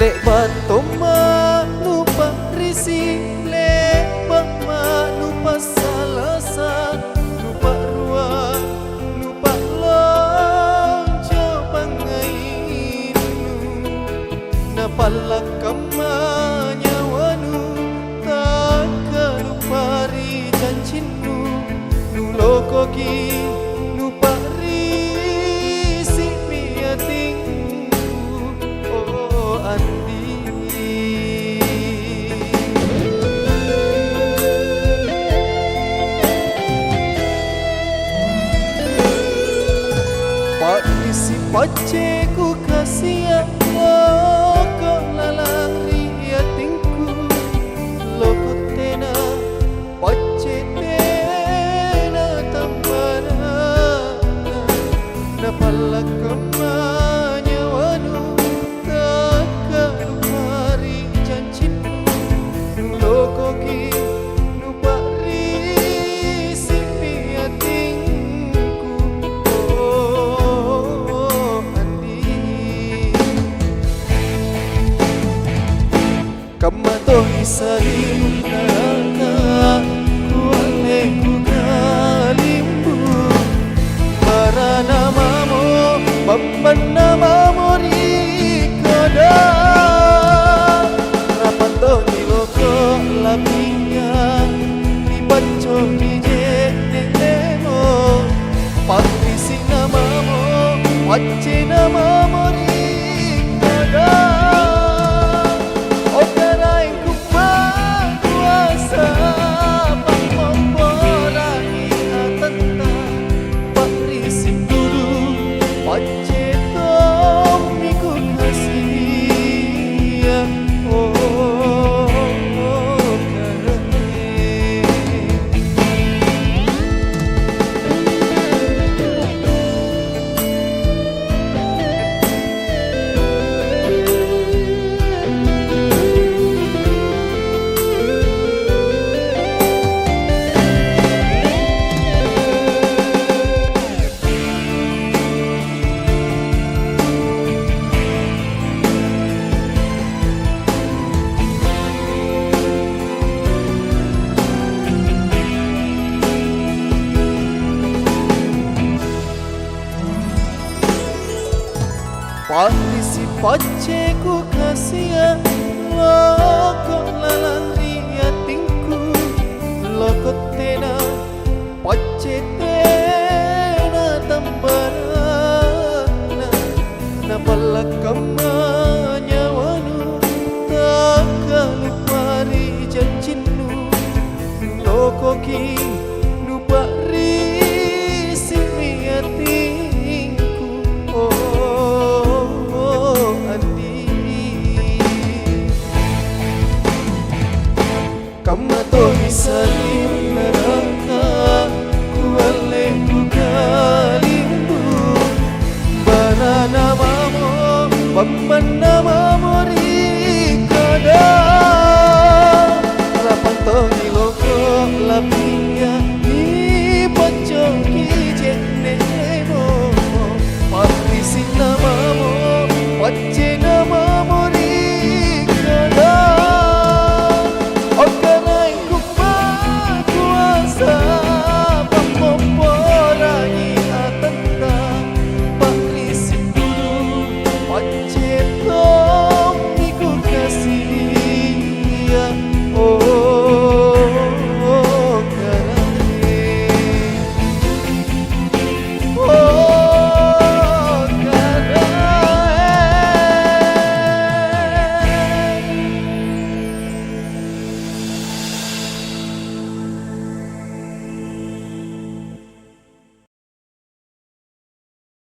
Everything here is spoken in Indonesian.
lek batoma lupa risi, lek bama lupa salasa, lupa ruang lupa lonco pangainu, napalak kamanya wanu tak lupa ri janjinu, nulokoki lupa risi miatingku, oh Andi. Pak isi pace ku kasih loko lalang riatingku, loko tena pace tena tambana, napalak kamanya wanu tak lumari janjinu, nulokoki nupari si piatingku, oh Andi. Kamato isari naraka kuale ku kalimbu, para namamu bamban namamu rikada, rapato niloko lapinya di panco di jedemo, pakrisi namamu pace namamu rikada. Pakrisi pace ku kasih loko lalang riatingku, loko tena pace tena tambarana, napalak kamanya wanu tak lupari janjinu, lokoki lupa risi miatingku, oh Andi. Kamato isari neraka kuale ku kalimbu, bara namamu bamban